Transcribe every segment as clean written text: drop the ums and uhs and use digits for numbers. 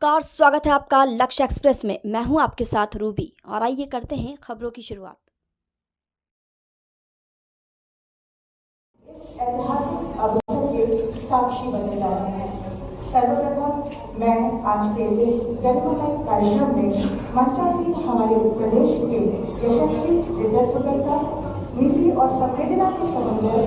नमस्कार, स्वागत है आपका लक्ष्य एक्सप्रेस में। मैं हूं आपके साथ रूबी और आइए करते हैं खबरों की शुरुआत। ऐतिहासिक अवसर के साक्षी बनने जा रहे हैं। सर्वप्रथम मैं आज के इस गरिमामय कार्यक्रम में मंचासीन हमारे प्रदेश के यशस्वी नेतृत्वकर्ता, नीति और संवेदना के समन्वय,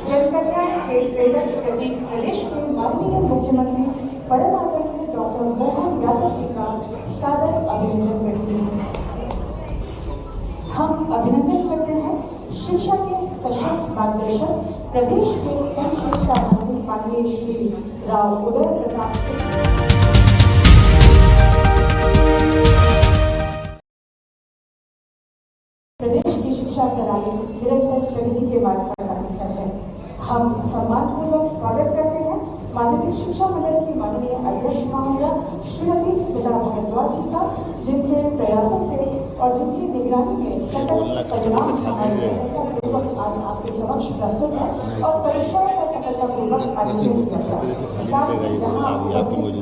जनकल्याण के प्रेरक प्रतीक प्रदेश के माननीय मुख्यमंत्री परम आदरणीय डॉक्टर मोहन यादव जी का सादर अभिनंदन करती हूँ। हम अभिनंदन करते हैं शिक्षा के सशक्त मार्गदर्शक प्रदेश के उच्च शिक्षा मंत्री माननीय श्री राव उदय प्रताप सिंह। प्रदेश की शिक्षा प्रणाली निरंतर प्रगति के मार्ग पर अग्रसर है। हम सम्मानपूर्वक स्वागत करते हैं माध्यमिक शिक्षा मंडल की माननीय अध्यक्ष महोदया श्रीमती स्मिता भारद्वाज जी का, जिनके प्रयासों से और जिनकी निगरानी में सकल परिणाम हमारे आज आपके समक्ष प्रस्तुत है और परीक्षाओं का सफलतापूर्वक आयोजन किया गया।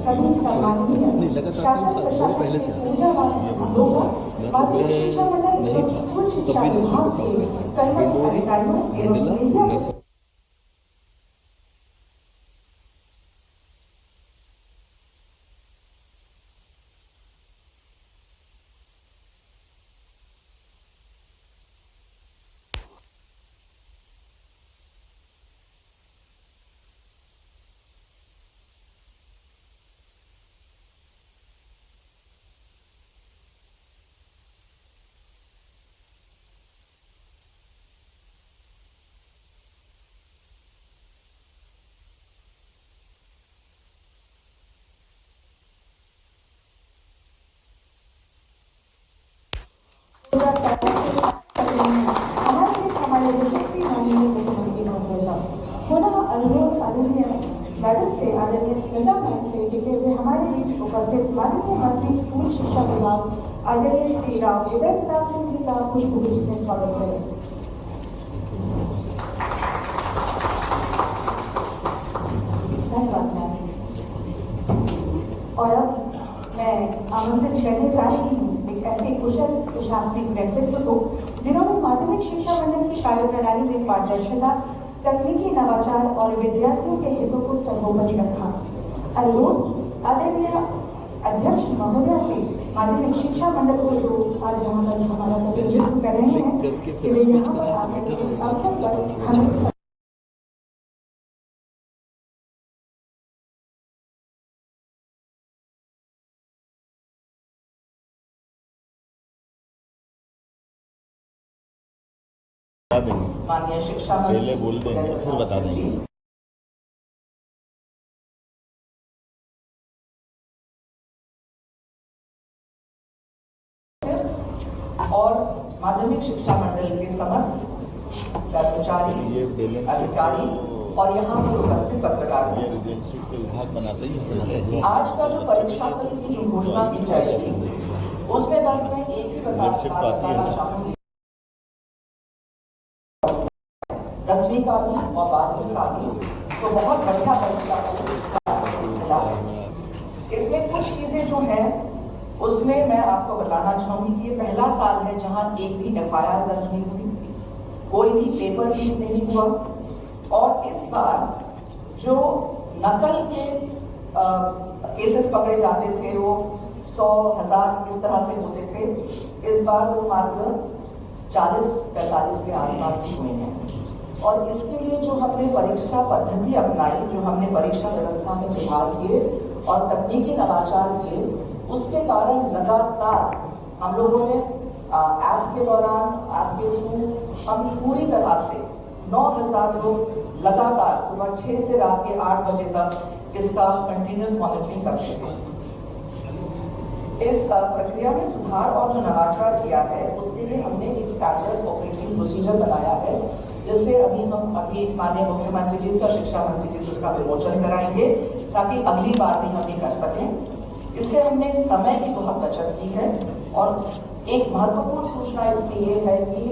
सभी सम्माननीय शासन प्रशासन की ऊर्जावान होगा माध्यमिक शिक्षा मंडल एवं स्कूल शिक्षा विभाग के कर्मचारी अधिकारियों एवं मीडिया मैडम से आदरणीय स्मिता मैम से टिके हुए हमारे बीच उपस्थित माननीय मंत्री स्कूल शिक्षा विभाग आदरणीय श्री राव उदय प्रताप सिंह जी का पुष्पगुच्छ से स्वागत करें। धन्यवाद मैम। और अब मैं आमंत्रित करने जा रही हूँ एक ऐसे कुशल प्रशासनिक व्यक्तित्व को जिन्होंने माध्यमिक शिक्षा मंडल की कार्यप्रणाली में पारदर्शिता, तकनीकी नवाचार और विद्यार्थियों के हितों को सर्वोपरि रखा। अनुरोध आदरणीय अध्यक्ष महोदया से माध्यमिक शिक्षा मंडल को जो आज यहाँ पर हमारा प्रतिनिधित्व कर रहे हैं कि वे यहाँ पर आकर इस अवसर पर हमें माननीय शिक्षा पहले बोल देंगे फिर बता देंगे। और माध्यमिक शिक्षा मंडल के समस्त कर्मचारी, अधिकारी और यहाँ पर उपस्थित पत्रकार, विभाग बनाते ही आज का जो परीक्षा फल की जो घोषणा की जाएगी उसमें बस मैं एक ही बताना चाहूंगी। 10वीं का भी और 12वीं का भी तो बहुत बढ़िया परीक्षा इसमें कुछ चीजें जो हैं उसमें मैं आपको बताना चाहूंगी कि ये पहला साल है जहां एक भी FIR दर्ज नहीं हुई, कोई भी पेपर लीक नहीं हुआ और इस बार जो नकल के केसेस पकड़े जाते थे वो 100,000 इस तरह से होते थे, इस बार वो मात्र 40-45 के आसपास ही हुए हैं। और इसके लिए जो हमने परीक्षा पद्धति अपनाई, जो हमने परीक्षा व्यवस्था में सुधार किए और तकनीकी नवाचार किए, उसके कारण लगातार हम लोगों ने ऐप के दौरान, ऐप के थ्रू हम पूरी तरह से 9,000 लोग लगातार सुबह 6 से रात के 8 बजे तक इसका कंटिन्यूस मॉनिटरिंग करते थे। इस प्रक्रिया में सुधार और जो नवाचार किया है उसके लिए हमने एक स्टैंडर्ड ऑपरेटिंग प्रोसीजर बनाया है, जिससे अभी माननीय मुख्यमंत्री जी और शिक्षा मंत्री जी उसका विमोचन कराएंगे ताकि अगली बार भी हम ये कर सकें। इससे हमने समय की बहुत बचत की है और एक महत्वपूर्ण सूचना इसमें ये है कि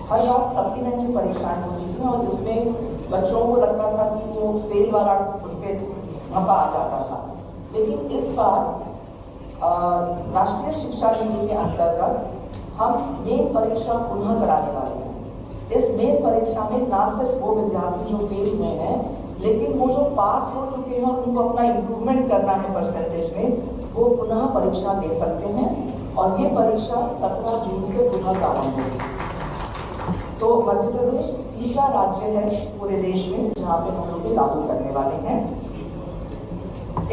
हर बार सप्लीमेंट्री परीक्षाएं होती थी और जिसमें बच्चों को लगता था कि वो फेल वाला उस पर धब्बा आ जाता था, लेकिन इस बार राष्ट्रीय शिक्षा नीति के अंतर्गत हम मेन परीक्षा पुनः कराने वाले हैं। इस मेन परीक्षा में ना सिर्फ वो विद्यार्थी जो फेल हुए हैं, लेकिन वो जो पास हो चुके हैं और उनको अपना इम्प्रूवमेंट करना है परसेंटेज में, वो पुनः परीक्षा दे सकते हैं। और ये परीक्षा 17 जून से पुनः प्रारंभ होगी। तो मध्य प्रदेश तीसरा राज्य है पूरे देश में जहाँ पे हम लोग लागू करने वाले हैं।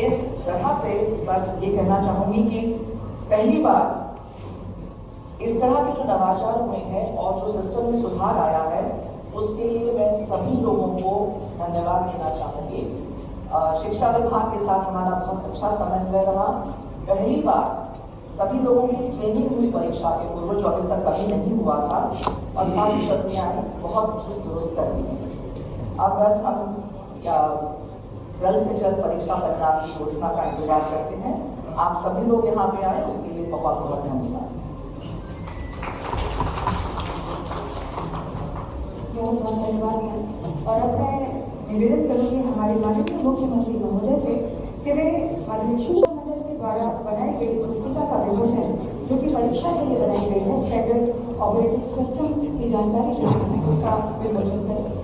इस तरह से बस ये कहना चाहूंगी कि पहली बार इस तरह के जो नवाचार हुए हैं और जो सिस्टम में सुधार आया है, उसके लिए मैं सभी लोगों को धन्यवाद देना चाहूंगी। शिक्षा विभाग के साथ हमारा बहुत अच्छा समन्वय रहा। पहली बार सभी लोगों की ट्रेनिंग हुई परीक्षा के पूर्व, जो अभी तक कभी नहीं हुआ था, और सारी प्रक्रियाएं बहुत चुस्त दुरुस्त कर दी हैं। अब बस हम जल्द से जल्द परीक्षा परिणाम की घोषणा का इंतजार करते हैं। आप सभी लोग यहाँ पे आए, उसके लिए बहुत बहुत धन्यवाद। बहुत बहुत धन्यवाद। और अब मैं निवेदन करूँगी हमारे माननीय मुख्यमंत्री महोदय से कि वे माध्यमिक शिक्षा मंडल के द्वारा बनाई गई पुस्तिका का विमोचन, जो कि परीक्षा के लिए बनाई गई है, फेडरल ऑपरेटिंग सिस्टम की जानकारी देते हैं, उसका विमोचन करें।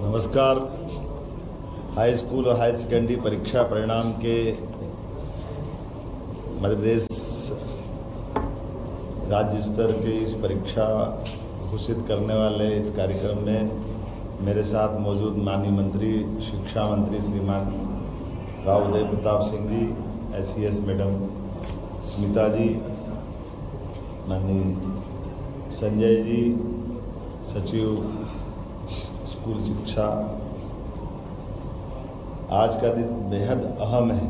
नमस्कार। हाई स्कूल और हाई सेकेंडरी परीक्षा परिणाम के मध्य प्रदेश राज्य स्तर के इस परीक्षा घोषित करने वाले इस कार्यक्रम में मेरे साथ मौजूद माननीय मंत्री शिक्षा मंत्री श्रीमान राव उदय प्रताप सिंह जी, SES मैडम स्मिता जी, माननीय संजय जी, सचिव स्कूल शिक्षा। आज का दिन बेहद अहम है।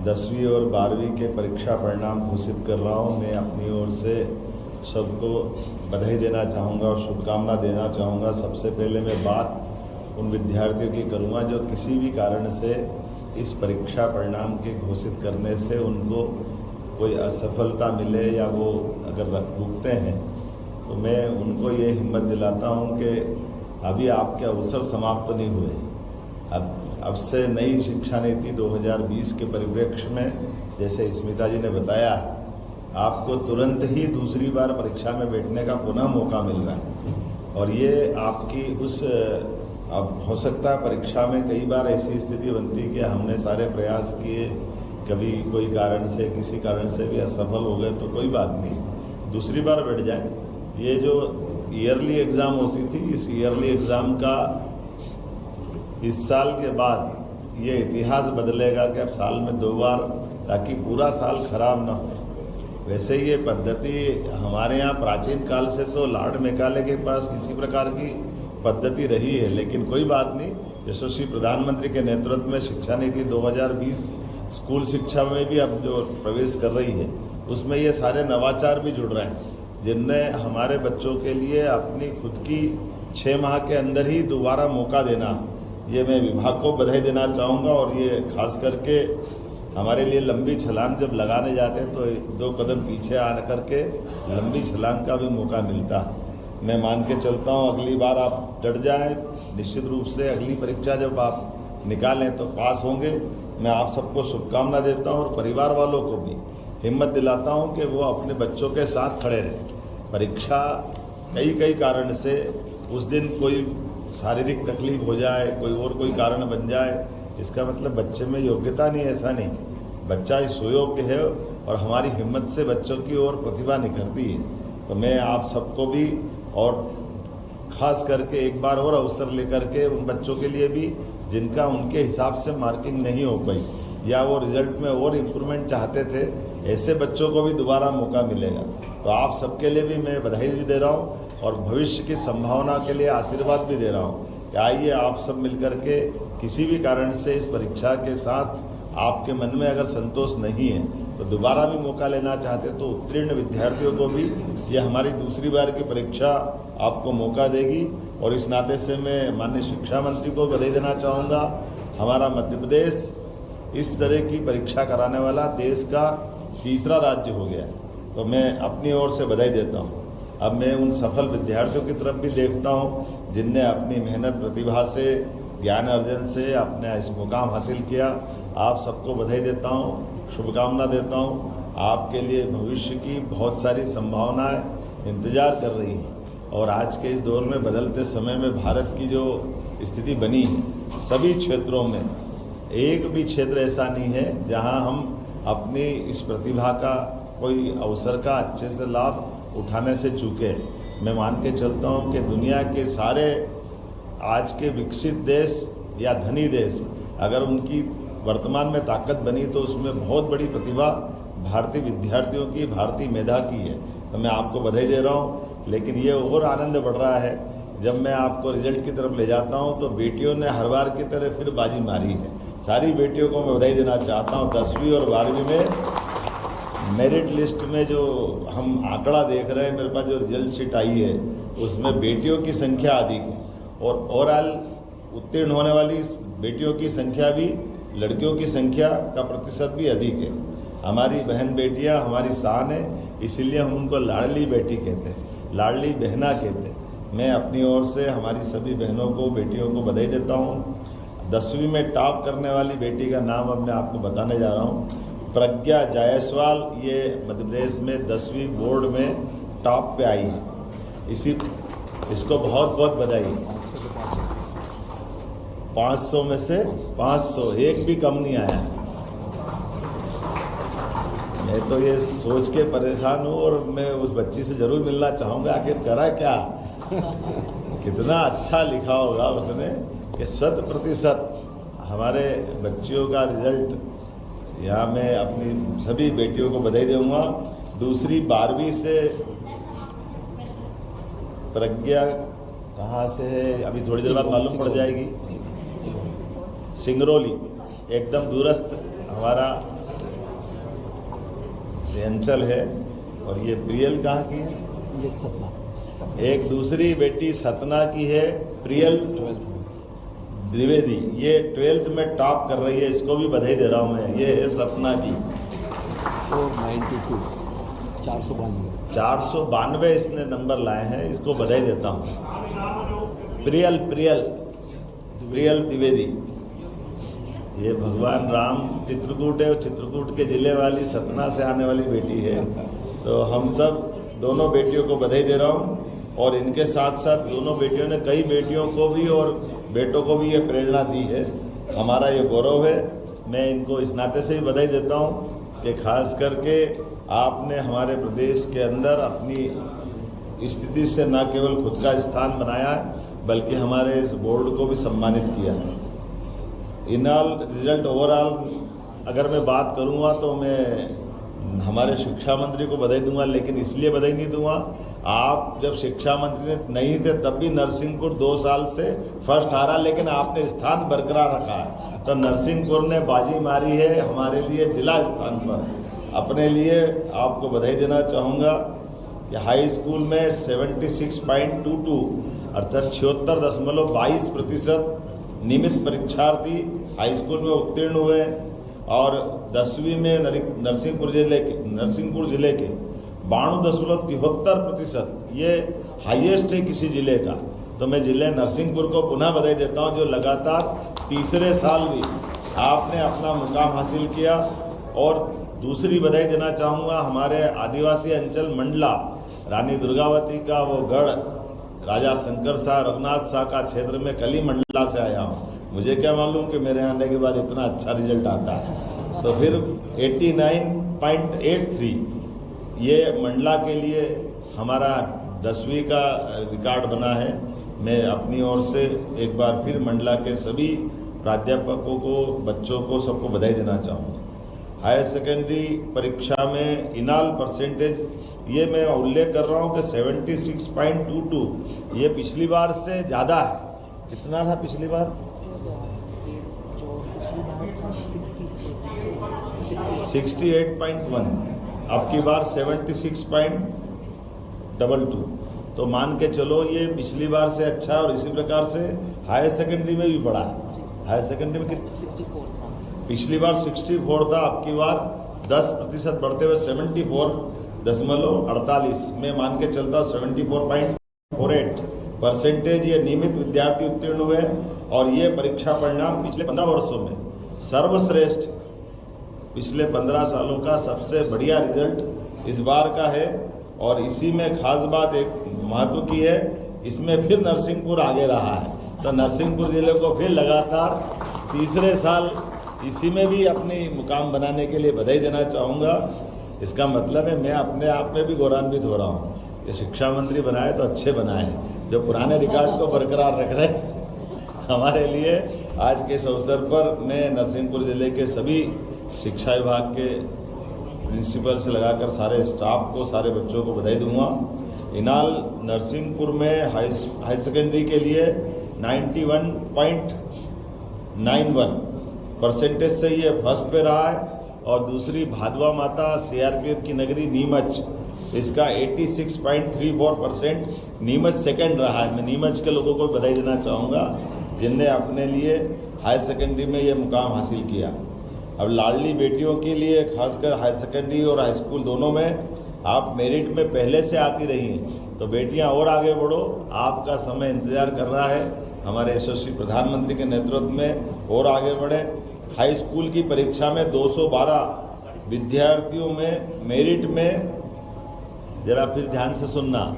10वीं और 12वीं के परीक्षा परिणाम घोषित कर रहा हूँ। मैं अपनी ओर से सबको बधाई देना चाहूँगा और शुभकामना देना चाहूँगा। सबसे पहले मैं बात उन विद्यार्थियों की करूँगा जो किसी भी कारण से इस परीक्षा परिणाम के घोषित करने से उनको कोई असफलता मिले या वो अगर रुकते हैं, तो मैं उनको ये हिम्मत दिलाता हूँ कि अभी आपके अवसर समाप्त तो नहीं हुए। अब से नई शिक्षा नीति 2020 के परिप्रेक्ष्य में, जैसे स्मिता जी ने बताया, आपको तुरंत ही दूसरी बार परीक्षा में बैठने का पुनः मौका मिल रहा है। और ये आपकी अब हो सकता है परीक्षा में कई बार ऐसी स्थिति बनती कि हमने सारे प्रयास किए, कभी कोई कारण से किसी कारण से भी असफल हो गए, तो कोई बात नहीं, दूसरी बार बैठ जाए। ये जो ईयरली एग्ज़ाम होती थी, इस ईयरली एग्ज़ाम का इस साल के बाद ये इतिहास बदलेगा कि अब साल में 2 बार, ताकि पूरा साल खराब ना हो। वैसे ये पद्धति हमारे यहाँ प्राचीन काल से तो लॉर्ड मैकाले के पास इसी प्रकार की पद्धति रही है, लेकिन कोई बात नहीं। यशस्वी प्रधानमंत्री के नेतृत्व में शिक्षा नीति 2020 स्कूल शिक्षा में भी अब जो प्रवेश कर रही है, उसमें ये सारे नवाचार भी जुड़ रहे हैं, जिनमें हमारे बच्चों के लिए अपनी खुद की 6 माह के अंदर ही दोबारा मौका देना, ये मैं विभाग को बधाई देना चाहूँगा। और ये खास करके हमारे लिए लंबी छलांग जब लगाने जाते हैं तो 2 कदम पीछे आ करके लंबी छलांग का भी मौका मिलता है। मैं मान के चलता हूँ अगली बार आप डट जाएं, निश्चित रूप से अगली परीक्षा जब आप निकालें तो पास होंगे। मैं आप सबको शुभकामना देता हूँ और परिवार वालों को भी हिम्मत दिलाता हूँ कि वो अपने बच्चों के साथ खड़े रहें। परीक्षा कई कारण से उस दिन कोई शारीरिक तकलीफ हो जाए, कोई कारण बन जाए, इसका मतलब बच्चे में योग्यता नहीं, ऐसा नहीं। बच्चा सुयोग्य है और हमारी हिम्मत से बच्चों की ओर प्रतिभा निखरती है। तो मैं आप सबको भी और ख़ास करके एक बार और अवसर लेकर के उन बच्चों के लिए भी जिनका उनके हिसाब से मार्किंग नहीं हो पाई या वो रिजल्ट में और इम्प्रूवमेंट चाहते थे, ऐसे बच्चों को भी दोबारा मौका मिलेगा। तो आप सबके लिए भी मैं बधाई भी दे रहा हूँ और भविष्य की संभावना के लिए आशीर्वाद भी दे रहा हूँ कि आइए आप सब मिलकर के किसी भी कारण से इस परीक्षा के साथ आपके मन में अगर संतोष नहीं है तो दोबारा भी मौका लेना चाहते तो उत्तीर्ण विद्यार्थियों को भी ये हमारी दूसरी बार की परीक्षा आपको मौका देगी। और इस नाते से मैं माननीय शिक्षा मंत्री को बधाई देना चाहूँगा हमारा मध्य प्रदेश इस तरह की परीक्षा कराने वाला देश का तीसरा राज्य हो गया है। तो मैं अपनी ओर से बधाई देता हूँ। अब मैं उन सफल विद्यार्थियों की तरफ भी देखता हूँ जिनने अपनी मेहनत प्रतिभा से, ज्ञान अर्जन से अपने इस मुकाम हासिल किया। आप सबको बधाई देता हूँ, शुभकामना देता हूँ। आपके लिए भविष्य की बहुत सारी संभावनाएं इंतजार कर रही हैं और आज के इस दौर में, बदलते समय में भारत की जो स्थिति बनी है, सभी क्षेत्रों में एक भी क्षेत्र ऐसा नहीं है जहां हम अपनी इस प्रतिभा का, कोई अवसर का अच्छे से लाभ उठाने से चूके। मैं मान के चलता हूं कि दुनिया के सारे आज के विकसित देश या धनी देश अगर उनकी वर्तमान में ताकत बनी तो उसमें बहुत बड़ी प्रतिभा भारतीय विद्यार्थियों की, भारतीय मेधा की है। तो मैं आपको बधाई दे रहा हूँ। लेकिन ये और आनंद बढ़ रहा है जब मैं आपको रिजल्ट की तरफ ले जाता हूँ तो बेटियों ने हर बार की तरह फिर बाजी मारी है। सारी बेटियों को मैं बधाई देना चाहता हूँ। 10वीं और 12वीं में मेरिट लिस्ट में जो हम आंकड़ा देख रहे हैं, मेरे पास जो रिजल्ट शीट आई है उसमें बेटियों की संख्या अधिक है और ओवरऑल उत्तीर्ण होने वाली बेटियों की संख्या भी, लड़कियों की संख्या का प्रतिशत भी अधिक है। हमारी बहन बेटियां हमारी शान है, इसीलिए हम उनको लाडली बेटी कहते हैं, लाडली बहना कहते हैं। मैं अपनी ओर से हमारी सभी बहनों को, बेटियों को बधाई देता हूँ। 10वीं में टॉप करने वाली बेटी का नाम अब मैं आपको बताने जा रहा हूँ, प्रज्ञा जायसवाल। ये मध्य प्रदेश में 10वीं बोर्ड में टॉप पे आई है। इसको बहुत बहुत बधाई। 500 में से 500, एक भी कम नहीं आया। मैं तो ये सोच के परेशान हूँ और मैं उस बच्ची से जरूर मिलना चाहूँगा, आखिर करा क्या, कितना अच्छा लिखा होगा उसने कि 100% हमारे बच्चियों का रिजल्ट। यहाँ मैं अपनी सभी बेटियों को बधाई दूंगा। दूसरी 12वीं से प्रज्ञा कहाँ से है अभी थोड़ी देर बाद मालूम पड़ जाएगी। सिंगरौली, एकदम दूरस्थ हमारा अंचल है। और ये प्रियल कहाँ की है? सतना। एक दूसरी बेटी सतना की है, प्रियल द्विवेदी। ये 12th में टॉप कर रही है, इसको भी बधाई दे रहा हूँ मैं। ये है सतना की 492 इसने नंबर लाए हैं, इसको बधाई देता हूँ। प्रियल द्विवेदी, ये भगवान राम चित्रकूट है और चित्रकूट के जिले वाली सतना से आने वाली बेटी है। तो हम सब दोनों बेटियों को बधाई दे रहा हूँ। और इनके साथ साथ दोनों बेटियों ने कई बेटियों को भी और बेटों को भी ये प्रेरणा दी है। हमारा ये गौरव है। मैं इनको इस नाते से भी बधाई देता हूँ कि खास करके आपने हमारे प्रदेश के अंदर अपनी स्थिति से न केवल खुद का स्थान बनाया है बल्कि हमारे इस बोर्ड को भी सम्मानित किया है। इनऑल रिजल्ट ओवरऑल अगर मैं बात करूंगा तो मैं हमारे शिक्षा मंत्री को बधाई दूंगा, लेकिन इसलिए बधाई नहीं दूंगा, आप जब शिक्षा मंत्री नहीं थे तब भी नरसिंहपुर 2 साल से फर्स्ट आ रहा, लेकिन आपने स्थान बरकरार रखा है। तो नरसिंहपुर ने बाजी मारी है हमारे लिए जिला स्थान पर। अपने लिए आपको बधाई देना चाहूँगा कि हाई स्कूल में 76.22 अर्थात 76.22% नियमित परीक्षार्थी हाई स्कूल में उत्तीर्ण हुए और 10वीं में नरसिंहपुर जिले के 92.73%, ये हाईएस्ट है किसी जिले का। तो मैं जिले नरसिंहपुर को पुनः बधाई देता हूं जो लगातार तीसरे साल भी आपने अपना मुकाम हासिल किया। और दूसरी बधाई देना चाहूँगा हमारे आदिवासी अंचल मंडला, रानी दुर्गावती का वो गढ़, राजा शंकर शाह रघुनाथ शाह का क्षेत्र में कली मंडला से आया हूँ। मुझे क्या मालूम कि मेरे आने के बाद इतना अच्छा रिजल्ट आता है। तो फिर 89.83 ये मंडला के लिए हमारा 10वीं का रिकॉर्ड बना है। मैं अपनी ओर से एक बार फिर मंडला के सभी प्राध्यापकों को, बच्चों को, सबको बधाई देना चाहूँगा। हायर सेकेंडरी परीक्षा में इनाल परसेंटेज ये मैं उल्लेख कर रहा हूँ कि 76.22, ये पिछली बार से ज़्यादा है। कितना था पिछली बार? 68.1, अब की बार 76.22। तो मान के चलो ये पिछली बार से अच्छा है और इसी प्रकार से हायर सेकेंडरी में भी बढ़ा है। हायर सेकेंडरी में 64 था, पिछली बार 64 था, अब की बार 10% बढ़ते हुए 74.48 में मान के चलता 74.48% ये नियमित विद्यार्थी उत्तीर्ण हुए और ये परीक्षा परिणाम पिछले 15 वर्षों में सर्वश्रेष्ठ, पिछले 15 सालों का सबसे बढ़िया रिजल्ट इस बार का है। और इसी में खास बात एक महत्व की है, इसमें फिर नरसिंहपुर आगे रहा है, तो नरसिंहपुर जिले को फिर लगातार तीसरे साल इसी में भी अपनी मुकाम बनाने के लिए बधाई देना चाहूँगा। इसका मतलब है मैं अपने आप में भी गौरवान्वित हो रहा हूँ, ये शिक्षा मंत्री बनाए तो अच्छे बनाए हैं, जो पुराने रिकॉर्ड को बरकरार रख रहे हैं। हमारे लिए आज के इस अवसर पर मैं नरसिंहपुर जिले के सभी शिक्षा विभाग के प्रिंसिपल से लगाकर सारे स्टाफ को, सारे बच्चों को बधाई दूंगा। इनाल नरसिंहपुर में हाई सेकेंडरी के लिए 91.91% से ये फर्स्ट पे रहा है और दूसरी भादवा माता CRPF की नगरी नीमच, इसका 86.34%, नीमच सेकंड रहा है। मैं नीमच के लोगों को बधाई देना चाहूँगा जिनने अपने लिए हायर सेकेंडरी में ये मुकाम हासिल किया। अब लाडली बेटियों के लिए खासकर हायर सेकेंडरी और हाई स्कूल दोनों में आप मेरिट में पहले से आती रही हैं, तो बेटियां और आगे बढ़ो, आपका समय इंतजार कर रहा है। हमारे यशस्वी प्रधानमंत्री के नेतृत्व में और आगे बढ़े। हाई स्कूल की परीक्षा में 212 विद्यार्थियों में मेरिट में, जरा फिर ध्यान से सुनना,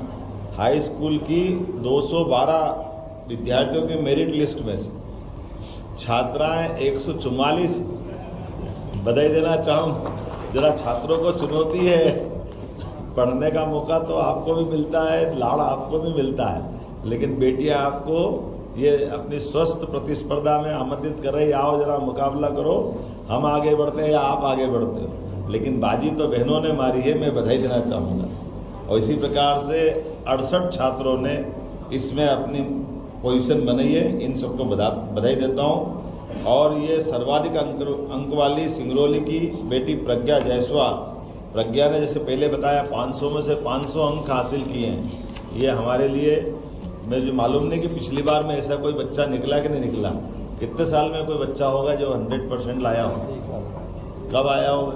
हाई स्कूल की 212 विद्यार्थियों की मेरिट लिस्ट में से छात्राएं 144, बधाई देना चाहूँ। जरा छात्रों को चुनौती है, पढ़ने का मौका तो आपको भी मिलता है, लाड़ आपको भी मिलता है, लेकिन बेटियां आपको ये अपनी स्वस्थ प्रतिस्पर्धा में आमंत्रित कर रही, आओ जरा मुकाबला करो, हम आगे बढ़ते हैं या आप आगे बढ़ते हो, लेकिन बाजी तो बहनों ने मारी है, मैं बधाई देना चाहूँगा। और इसी प्रकार से 68 छात्रों ने इसमें अपनी पोजीशन बनाई है, इन सबको बधाई देता हूँ। और ये सर्वाधिक अंक वाली सिंगरौली की बेटी प्रज्ञा जायसवाल, प्रज्ञा ने जैसे पहले बताया 500 में से 500 अंक हासिल किए हैं। ये हमारे लिए, मुझे मालूम नहीं कि पिछली बार में ऐसा कोई बच्चा निकला कि नहीं निकला, कितने साल में कोई बच्चा होगा जो 100% लाया हो, कब आया होगा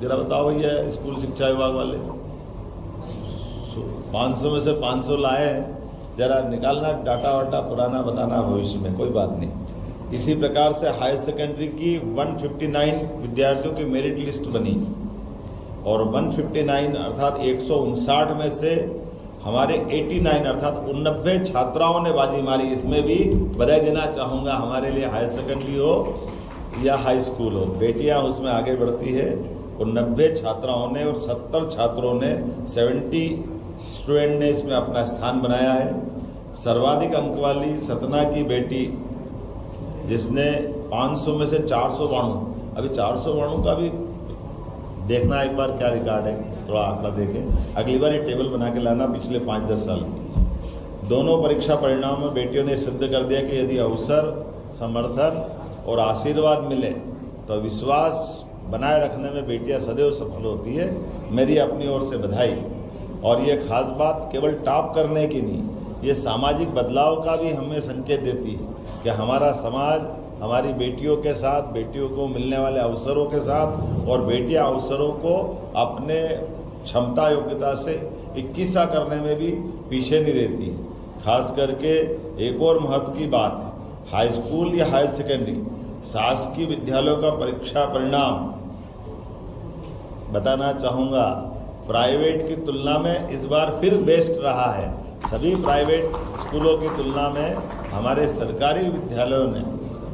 जरा बताओ भैया स्कूल शिक्षा विभाग वाले। 500 में से 500 लाए, जरा निकालना डाटा वाटा पुराना बताना भविष्य में, कोई बात नहीं। इसी प्रकार से हायर सेकेंडरी की 159 विद्यार्थियों की मेरिट लिस्ट बनी और 159 अर्थात 159 में से हमारे 89 अर्थात 89 छात्राओं ने बाजी मारी। इसमें भी बधाई देना चाहूँगा, हमारे लिए हायर सेकेंडरी हो या हाई स्कूल हो, बेटियां उसमें आगे बढ़ती है। 89 छात्राओं ने और 70 छात्रों ने, 70 स्टूडेंट ने इसमें अपना स्थान बनाया है। सर्वाधिक अंक वाली सतना की बेटी जिसने 500 में से 492, अभी 492 का भी देखना एक बार क्या रिकॉर्ड है, थोड़ा आंकड़ा देखें, अगली बार ये टेबल बना के लाना पिछले 5-10 साल की। दोनों परीक्षा परिणाम में बेटियों ने सिद्ध कर दिया कि यदि अवसर, समर्थन और आशीर्वाद मिले तो विश्वास बनाए रखने में बेटियां सदैव सफल होती है। मेरी अपनी ओर से बधाई। और ये खास बात केवल टॉप करने की नहीं, ये सामाजिक बदलाव का भी हमें संकेत देती है कि हमारा समाज हमारी बेटियों के साथ, बेटियों को मिलने वाले अवसरों के साथ, और बेटियां अवसरों को अपने क्षमता योग्यता से 21 करने में भी पीछे नहीं रहती। खास करके एक और महत्व की बात है, हाई स्कूल या हायर सेकेंडरी शासकीय विद्यालयों का परीक्षा परिणाम बताना चाहूँगा, प्राइवेट की तुलना में इस बार फिर बेस्ट रहा है। सभी प्राइवेट स्कूलों की तुलना में हमारे सरकारी विद्यालयों ने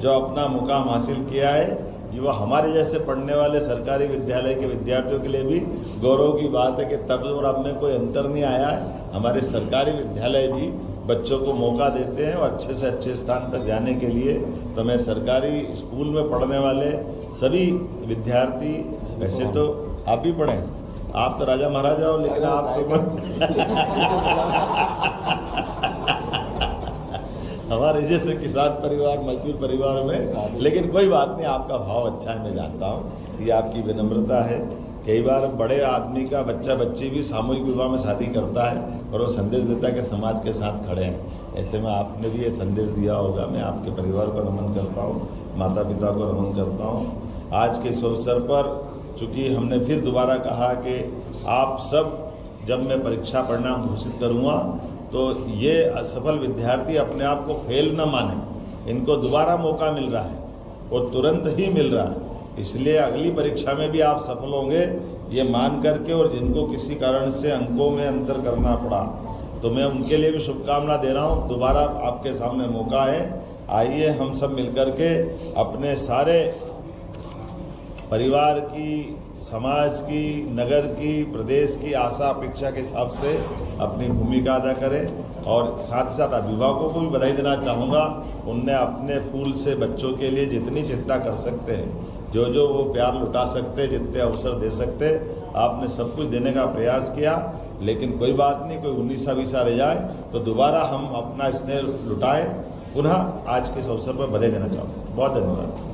जो अपना मुकाम हासिल किया है, ये वो हमारे जैसे पढ़ने वाले सरकारी विद्यालय के विद्यार्थियों के लिए भी गौरव की बात है कि तब और अब में कोई अंतर नहीं आया है। हमारे सरकारी विद्यालय भी बच्चों को मौका देते हैं और अच्छे से अच्छे स्थान तक जाने के लिए। तो मैं सरकारी स्कूल में पढ़ने वाले सभी विद्यार्थी, वैसे तो आप भी पढ़ें, आप तो राजा महाराजा हो, लेकिन आप तो हमारे जैसे किसान परिवार, मजदूर परिवार में, लेकिन कोई बात नहीं, आपका भाव अच्छा है, मैं जानता हूँ। ये आपकी विनम्रता है कई बार बड़े आदमी का बच्चा बच्ची भी सामूहिक विवाह में शादी करता है और वो संदेश देता है कि समाज के साथ खड़े हैं। ऐसे में आपने भी ये संदेश दिया होगा। मैं आपके परिवार को नमन करता हूँ, माता पिता को नमन करता हूँ। आज के इस अवसर पर चूँकि हमने फिर दोबारा कहा कि आप सब जब मैं परीक्षा परिणाम घोषित करूँगा तो ये असफल विद्यार्थी अपने आप को फेल न माने। इनको दोबारा मौका मिल रहा है और तुरंत ही मिल रहा है, इसलिए अगली परीक्षा में भी आप सफल होंगे ये मान करके। और जिनको किसी कारण से अंकों में अंतर करना पड़ा तो मैं उनके लिए भी शुभकामना दे रहा हूँ। दोबारा आपके सामने मौका है, आइए हम सब मिलकर के अपने सारे परिवार की, समाज की, नगर की, प्रदेश की आशा अपेक्षा के हिसाब से अपनी भूमिका अदा करें। और साथ साथ अभिभावकों को भी बधाई देना चाहूँगा। उनने अपने फूल से बच्चों के लिए जितनी चिंता कर सकते हैं, जो जो वो प्यार लुटा सकते, जितने अवसर दे सकते, आपने सब कुछ देने का प्रयास किया। लेकिन कोई बात नहीं, कोई 19-20 रह जाए तो दोबारा हम अपना स्नेह लुटाएं। पुनः आज के इस अवसर पर बधाई देना चाहूँगा। बहुत धन्यवाद।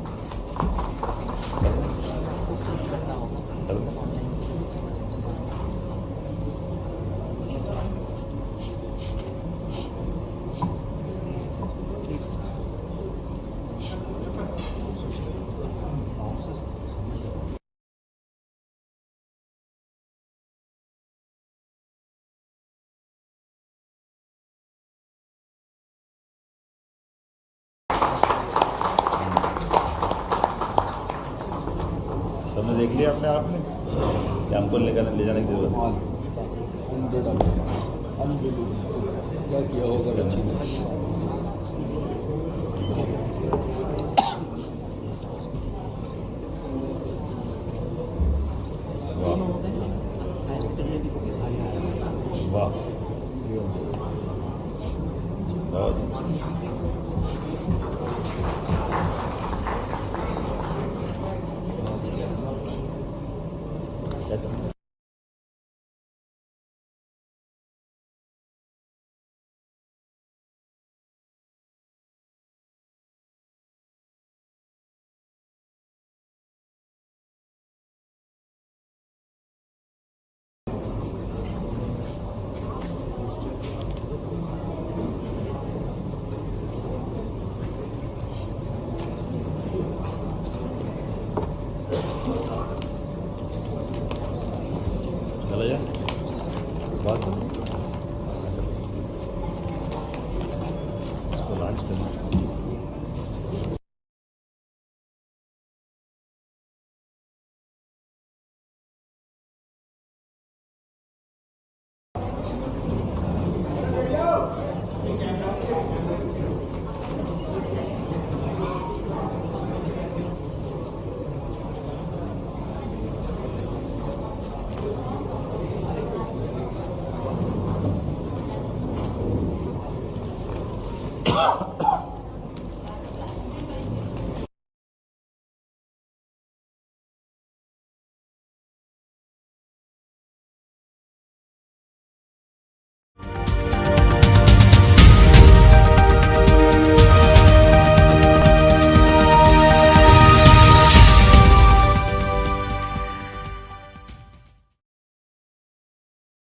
सबने देख लिया अपने आप में कि हमको ले जाने की जरूरत है। क्या किया होगा बच्ची ने? वाह, बहुत अच्छा। चला जा बात इसको लॉन्च करना।